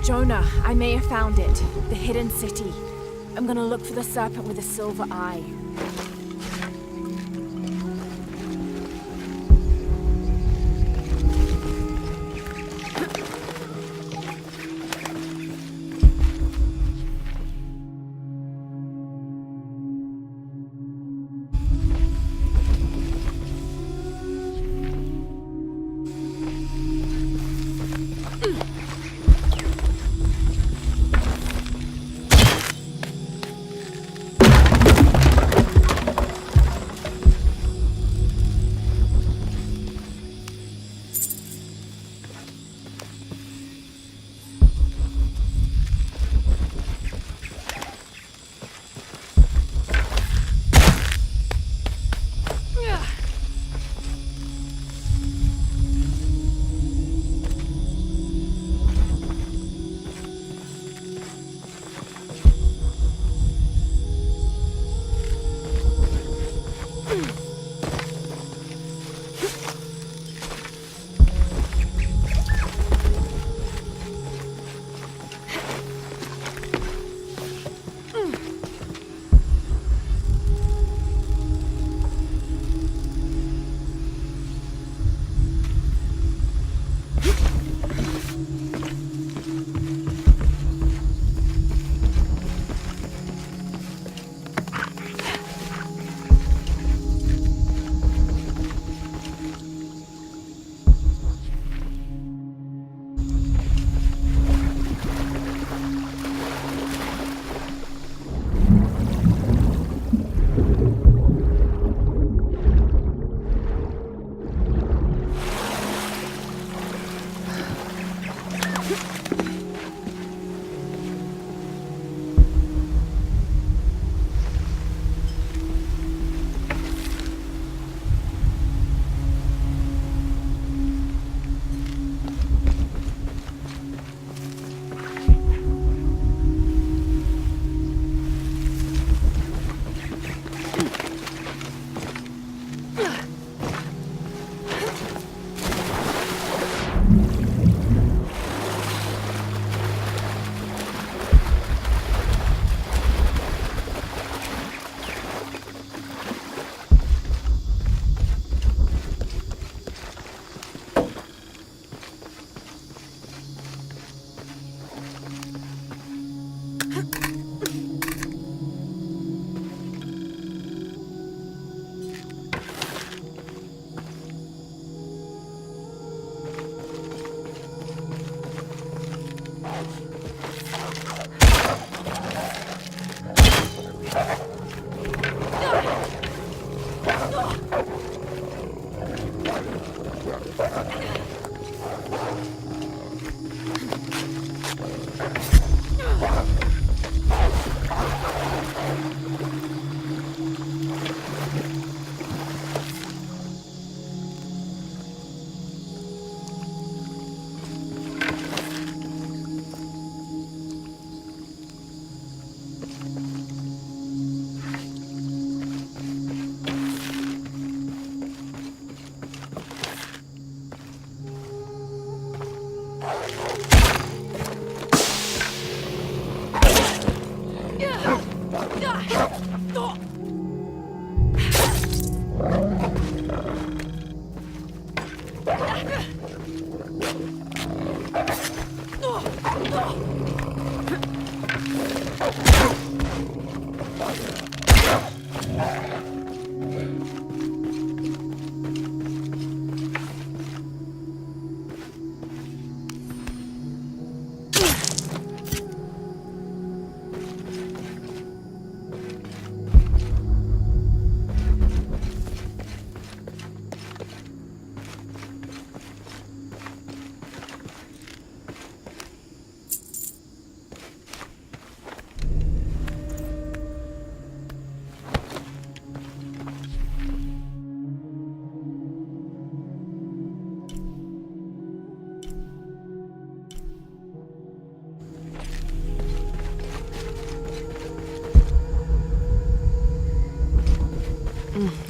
Jonah, I may have found it. The hidden city. I'm gonna look for the serpent with a silver eye.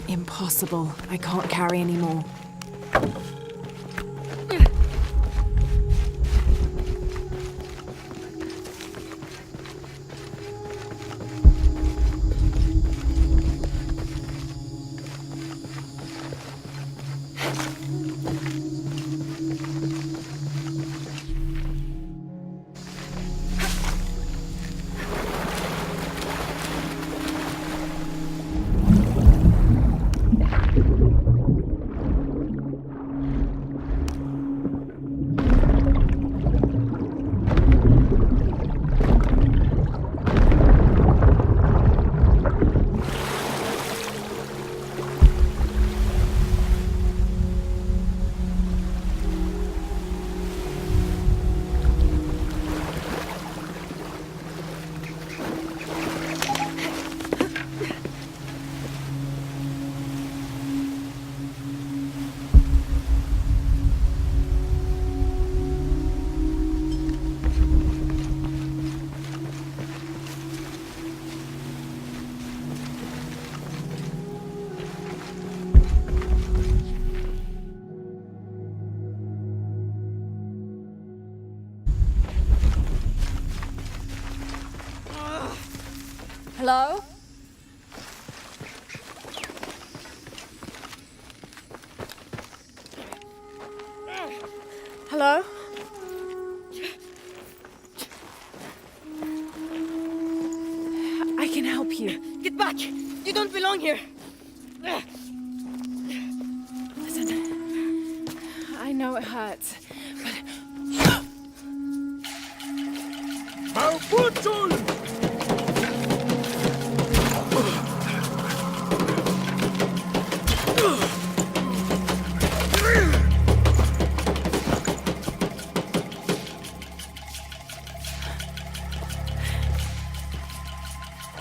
Impossible. I can't carry anymore. Hello? Hello? I can help you. Get back! You don't belong here! Listen, I know it hurts, but...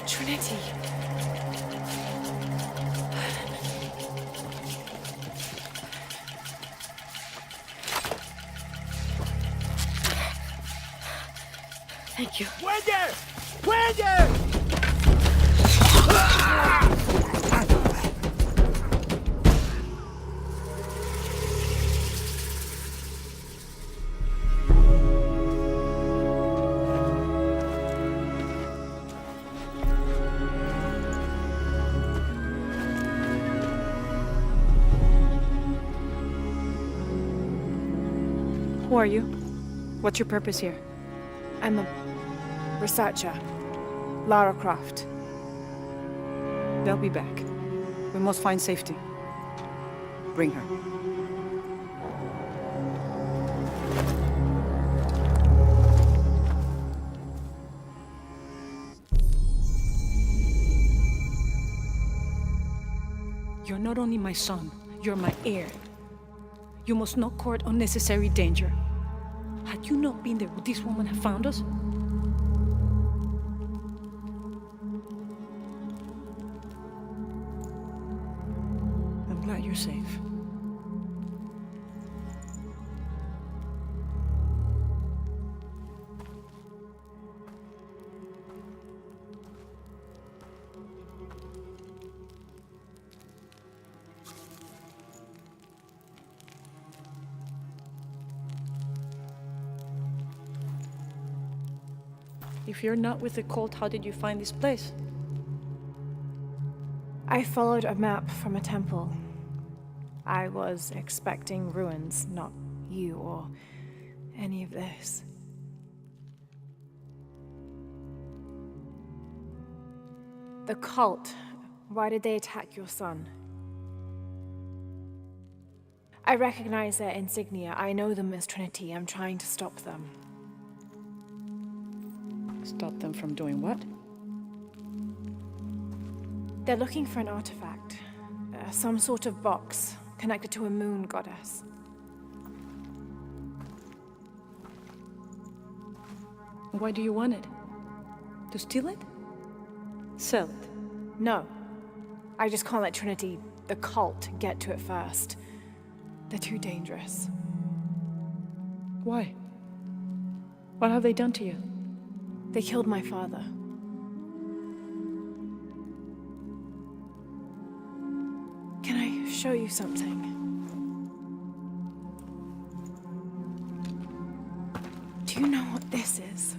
Trinity. Thank you. ¡Puede! ¡Puede! Who are you? What's your purpose here? I'm a researcher. Lara Croft. They'll be back. We must find safety. Bring her. You're not only my son, you're my heir. You must not court unnecessary danger. Had you not been there, would this woman have found us? I'm glad you're safe. If you're not with the cult, how did you find this place? I followed a map from a temple. I was expecting ruins, not you or any of this. The cult, why did they attack your son? I recognize their insignia. I know them as Trinity. I'm trying to stop them. Stop them from doing what? They're looking for an artifact. Some sort of box connected to a moon goddess. Why do you want it? To steal it? Sell it? No. I just can't let Trinity, the cult, get to it first. They're too dangerous. Why? What have they done to you? They killed my father. Can I show you something? Do you know what this is?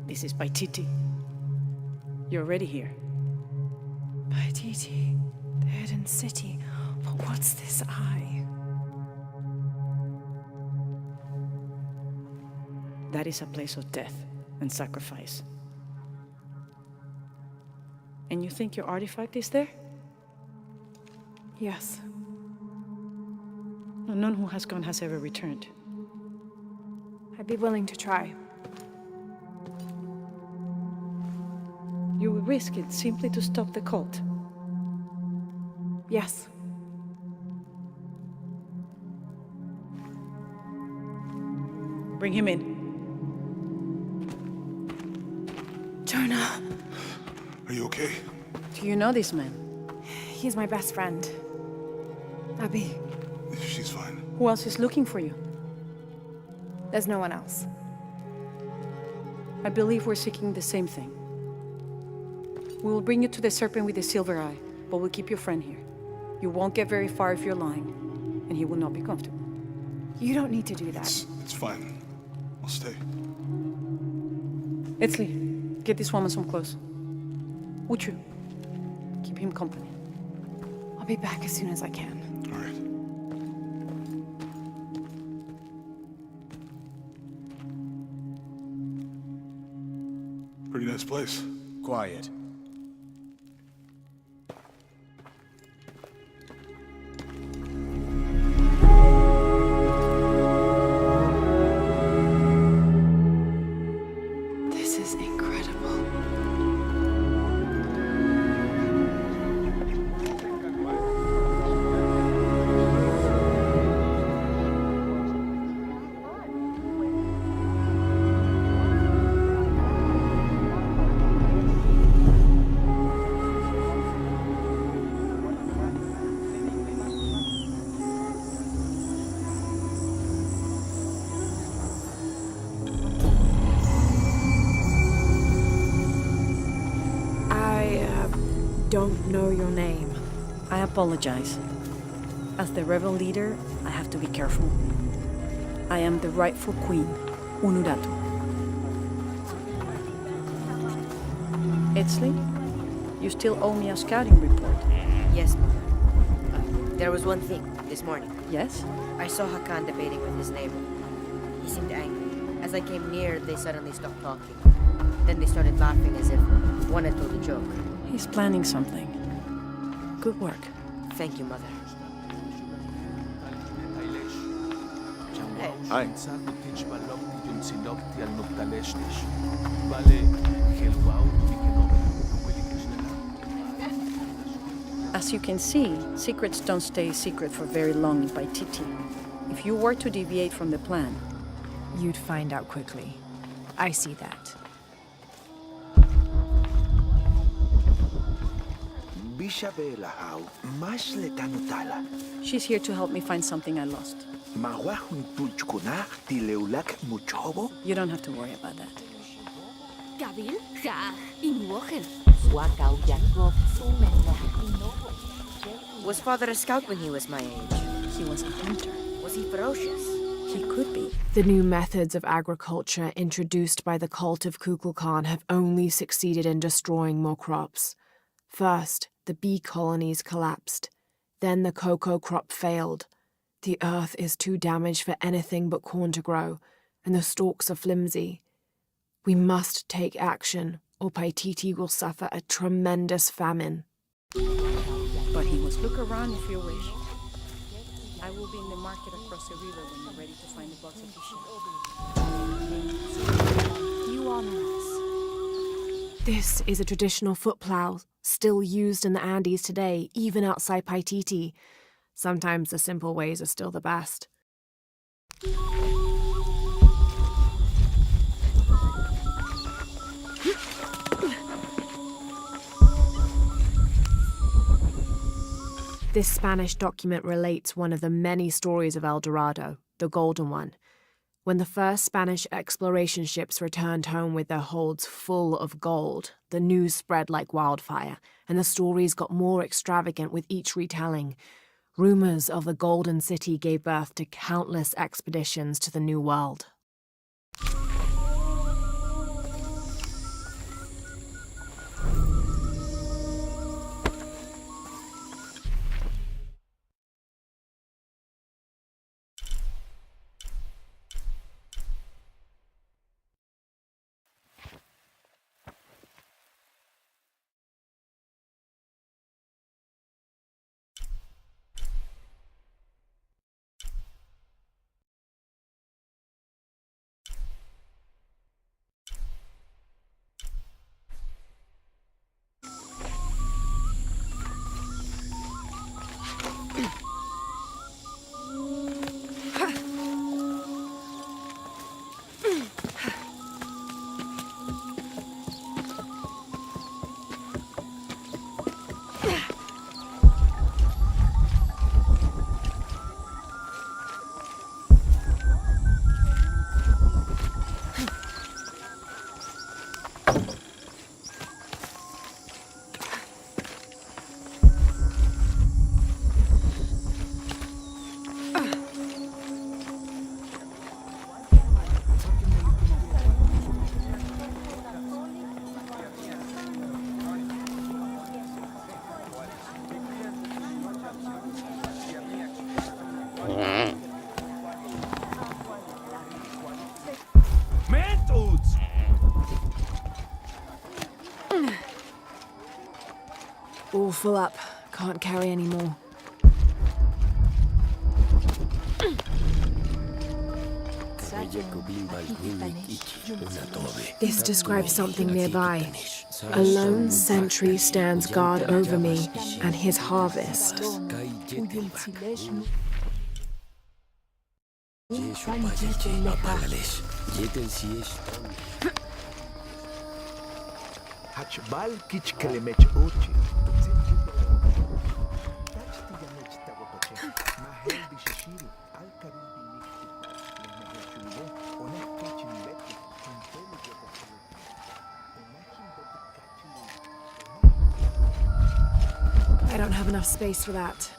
This is Paititi. You're already here. Paititi, the hidden city. But what's this eye? That is a place of death and sacrifice. And you think your artifact is there? Yes. No, none who has gone has ever returned. I'd be willing to try. You would risk it simply to stop the cult. Yes. Bring him in. Jonah. Are you okay? Do you know this man? He's my best friend. Abby. She's fine. Who else is looking for you? There's no one else. I believe we're seeking the same thing. We will bring you to the serpent with the silver eye, but we'll keep your friend here. You won't get very far if you're lying, and he will not be comfortable. You don't need to do that. It's fine. I'll stay. Etzli, get this woman some clothes. Uchu, keep him company. I'll be back as soon as I can. All right. Pretty nice place. Quiet. This is incredible. I don't know your name. I apologize. As the rebel leader, I have to be careful. I am the rightful queen, Unuratu. Etzli, you still owe me a scouting report. Yes, Mother. There was one thing this morning. Yes? I saw Hakan debating with his neighbor. He seemed angry. As I came near, they suddenly stopped talking. Then they started laughing as if one had told a joke. He's planning something. Good work. Thank you, Mother. Hi. As you can see, secrets don't stay secret for very long in Paititi. If you were to deviate from the plan, You'd find out quickly. I see that. Bishabelahau, Mashletanutala, she's here to help me find something I lost. Mawahun Tulchkunach, Tileulak Muchobo, You don't have to worry about that. Gabil, ja, inwochen. Was Father a scout when he was my age? He was a hunter. Was he ferocious? He could be. The new methods of agriculture introduced by the cult of Kukulkan have only succeeded in destroying more crops. First, the bee colonies collapsed. Then the cocoa crop failed. The earth is too damaged for anything but corn to grow, and the stalks are flimsy. We must take action, or Paititi will suffer a tremendous famine. But he must look around if you wish. I will be in the market across the river when you're ready to find the box of fish. You honor us. This is a traditional foot plow, still used in the Andes today, even outside Paititi. Sometimes the simple ways are still the best. This Spanish document relates one of the many stories of El Dorado, the Golden One. When the first Spanish exploration ships returned home with their holds full of gold, the news spread like wildfire, and the stories got more extravagant with each retelling. Rumors of the Golden City gave birth to countless expeditions to the New World. All full up. Can't carry any more. This describes something nearby. A lone sentry stands guard over me and his harvest. Hachbal kichkelemech ochi. Mahel bishashiri. Alkarin I don't have enough space for that.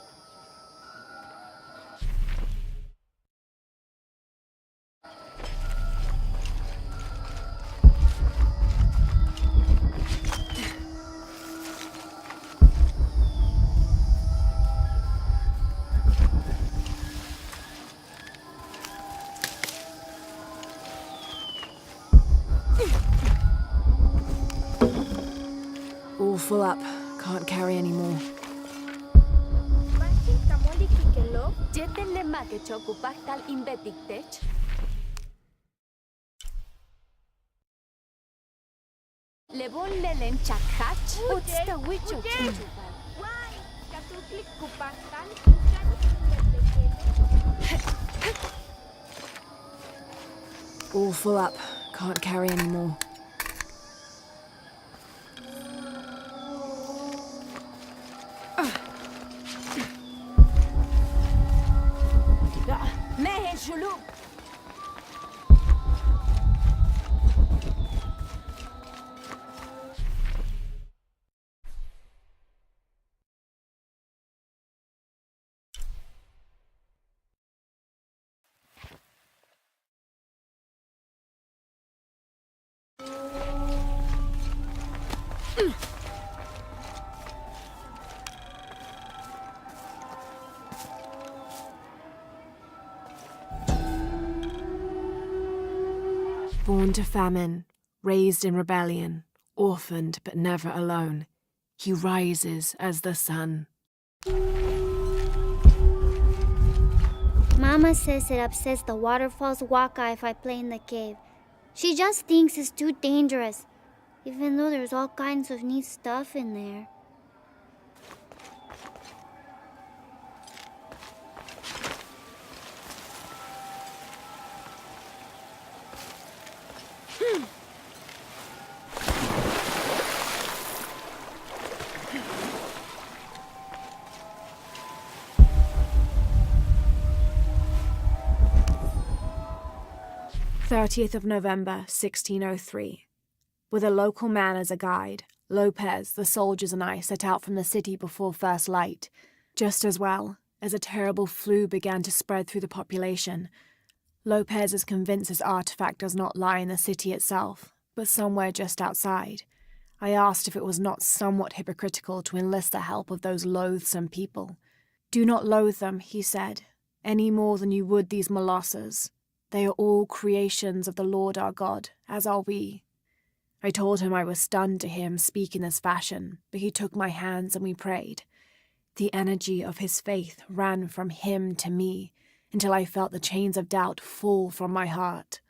All full up. Can't carry any more. Lebon lelen chakach, utsta wicho. All full up. Can't carry any more. Mehen shulu. 'Born to famine, raised in rebellion, orphaned but never alone, he rises as the sun. Mama says it upsets the waterfall's waka if I play in the cave. She just thinks it's too dangerous, even though there's all kinds of neat stuff in there. '30th of November, 1603. With a local man as a guide, Lopez, the soldiers, and I set out from the city before first light, just as well as a terrible flu began to spread through the population. Lopez is convinced his artifact does not lie in the city itself, but somewhere just outside. I asked if it was not somewhat hypocritical to enlist the help of those loathsome people. "Do not loathe them," he said, "any more than you would these molosses. They are all creations of the Lord our God, as are we." I told him I was stunned to hear him speak in this fashion, but he took my hands and we prayed. The energy of his faith ran from him to me until I felt the chains of doubt fall from my heart.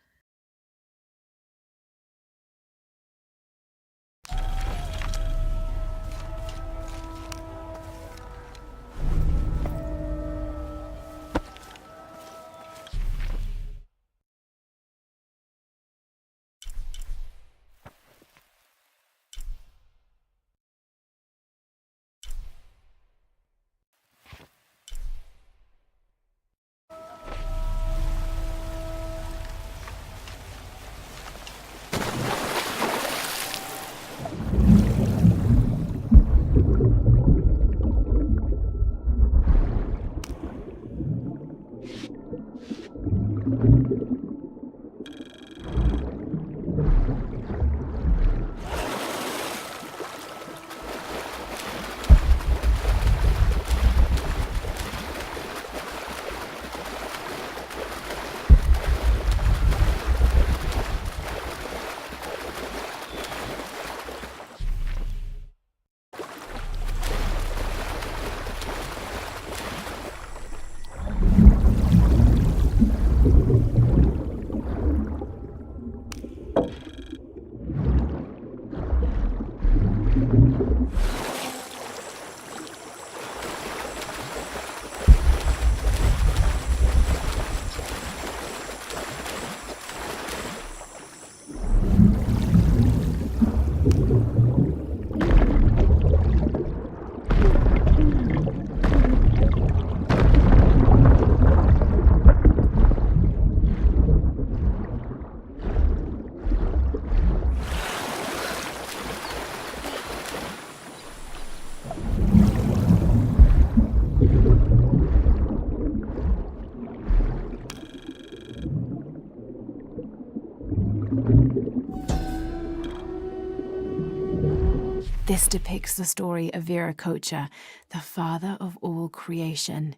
This depicts the story of Viracocha, the father of all creation.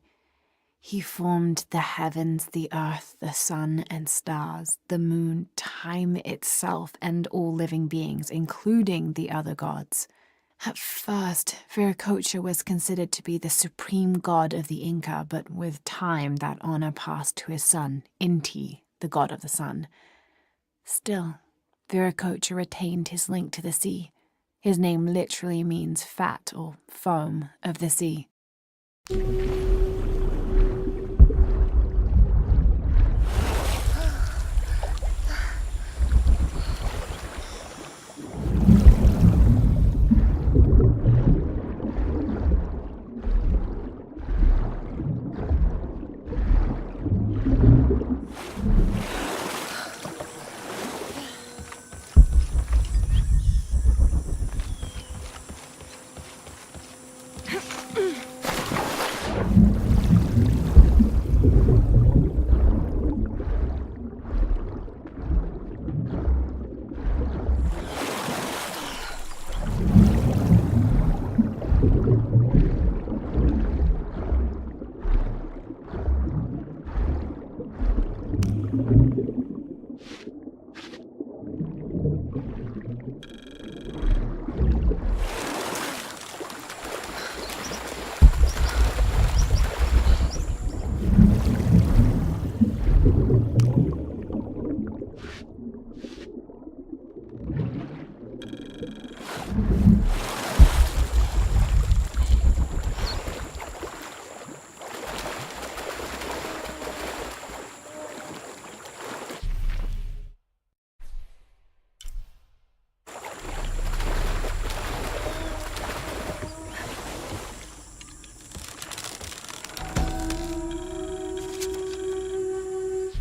He formed the heavens, the earth, the sun and stars, the moon, time itself, and all living beings, including the other gods. At first, Viracocha was considered to be the supreme god of the Inca, but with time that honor passed to his son, Inti, the god of the sun. Still, Viracocha retained his link to the sea. His name literally means fat or foam of the sea.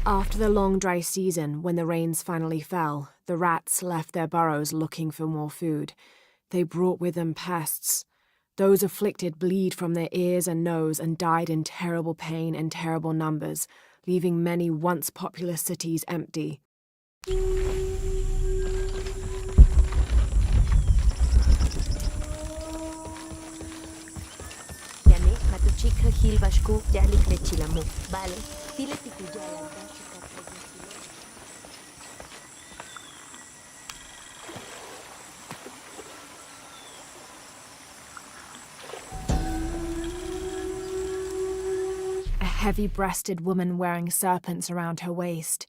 After the long dry season, when the rains finally fell, the rats left their burrows looking for more food. They brought with them pests. Those afflicted bleed from their ears and nose and died in terrible pain and terrible numbers, leaving many once populous cities empty. يعني matuchika hilbashku jalik lechilamu. Vale. Dile tikujala. A heavy-breasted woman wearing serpents around her waist.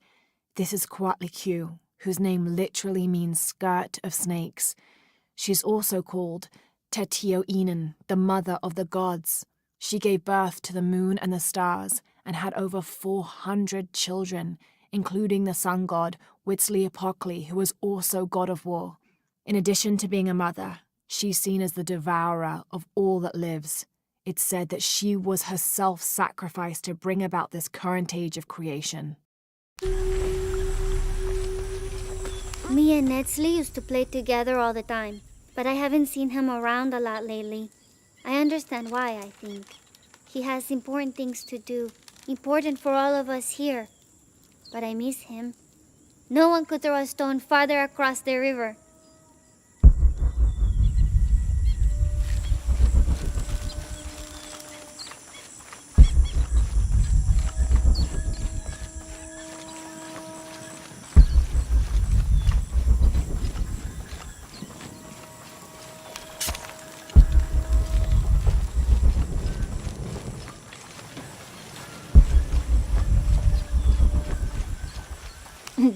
This is Coatlicue, whose name literally means skirt of snakes. She's also called Tetioinen, the mother of the gods. She gave birth to the moon and the stars and had over 400 children, including the sun god Huitzilopochtli, who was also god of war. In addition to being a mother, she's seen as the devourer of all that lives. It's said that she was herself sacrificed to bring about this current age of creation. Me and Nedsley used to play together all the time, but I haven't seen him around a lot lately. I understand why, I think. He has important things to do, important for all of us here. But I miss him. No one could throw a stone farther across the river.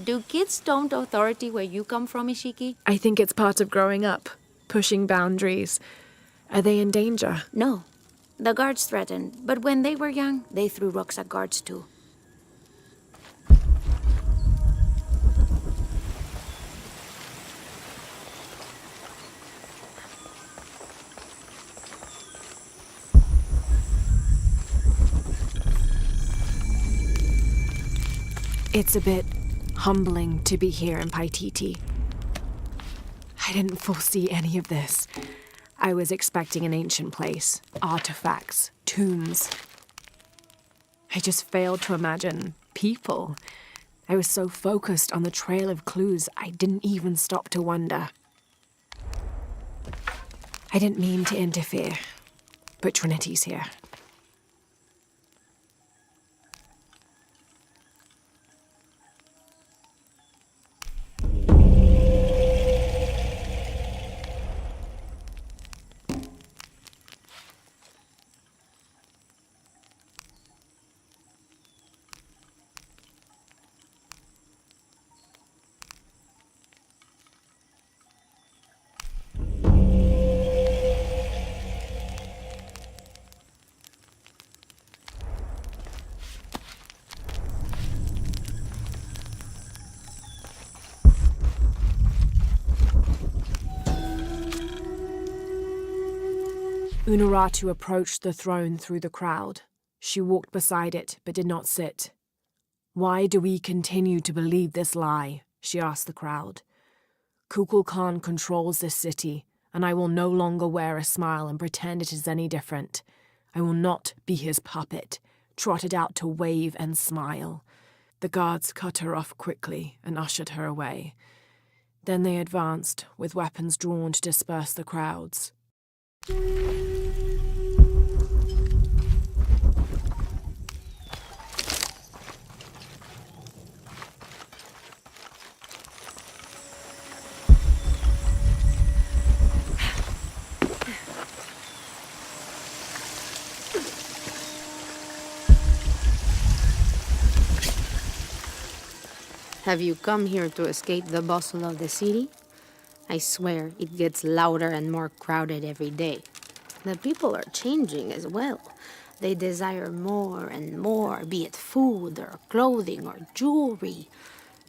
Do kids don't authority where you come from, Ishiki? I think it's part of growing up, pushing boundaries. Are they in danger? No. The guards threatened, but when they were young, they threw rocks at guards too. It's a bit humbling to be here in Paititi. I didn't foresee any of this. I was expecting an ancient place, artifacts, tombs. I just failed to imagine people. I was so focused on the trail of clues, I didn't even stop to wonder. I didn't mean to interfere, but Trinity's here. Unuratu approached the throne through the crowd. She walked beside it, but did not sit. "Why do we continue to believe this lie?" she asked the crowd. "Kukulkan controls this city, and I will no longer wear a smile and pretend it is any different. I will not be his puppet, trotted out to wave and smile." The guards cut her off quickly and ushered her away. Then they advanced, with weapons drawn to disperse the crowds. Have you come here to escape the bustle of the city? I swear, it gets louder and more crowded every day. The people are changing as well. They desire more and more, be it food or clothing or jewelry.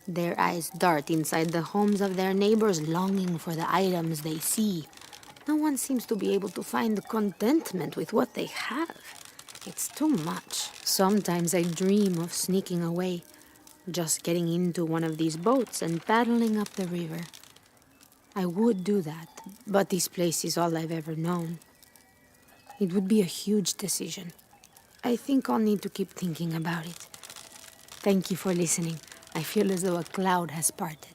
Their eyes dart inside the homes of their neighbors, longing for the items they see. No one seems to be able to find contentment with what they have. It's too much. Sometimes I dream of sneaking away, just getting into one of these boats and paddling up the river. I would do that, but this place is all I've ever known. It would be a huge decision. I think I'll need to keep thinking about it. Thank you for listening. I feel as though a cloud has parted.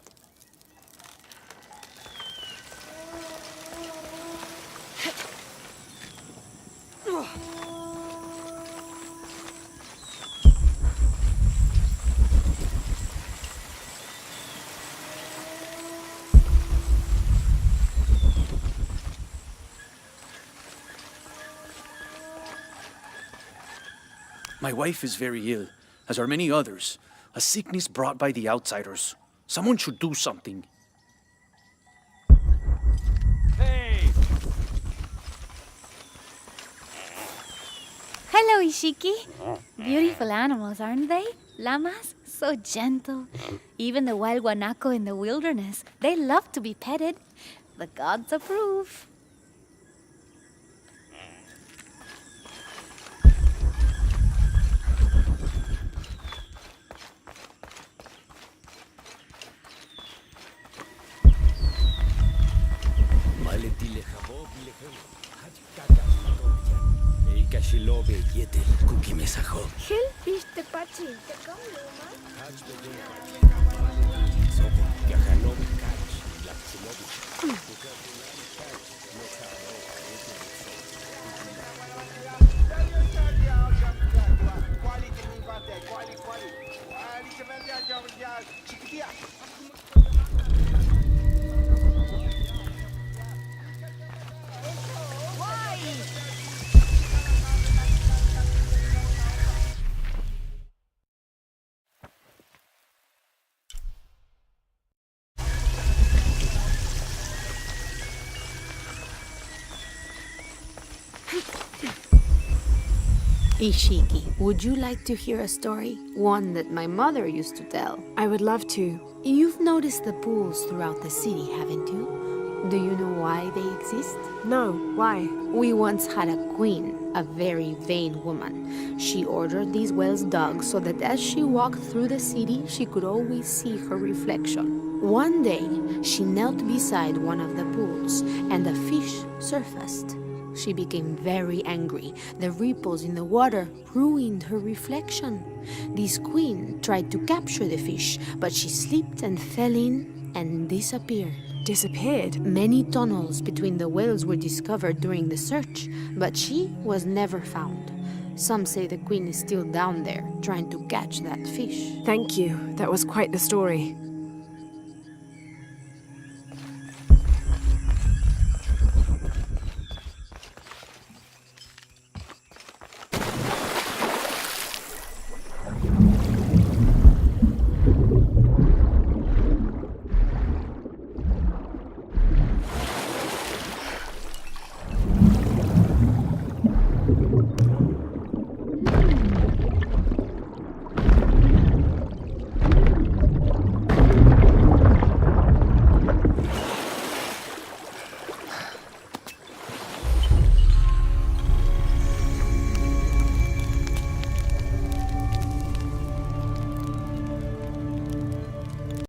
My wife is very ill, as are many others. A sickness brought by the outsiders. Someone should do something. Hey! Hello, Ishiki. Beautiful animals, aren't they? Llamas? So gentle. Even the wild guanaco in the wilderness. They love to be petted. The gods approve. Ishiki, would you like to hear a story? One that my mother used to tell. I would love to. You've noticed the pools throughout the city, haven't you? Do you know why they exist? No, why? We once had a queen, a very vain woman. She ordered these wells dug so that as she walked through the city, she could always see her reflection. One day, she knelt beside one of the pools, and a fish surfaced. She became very angry. The ripples in the water ruined her reflection. This queen tried to capture the fish, but she slipped and fell in and disappeared. Disappeared? Many tunnels between the whales were discovered during the search, but she was never found. Some say the queen is still down there, trying to catch that fish. Thank you. That was quite the story.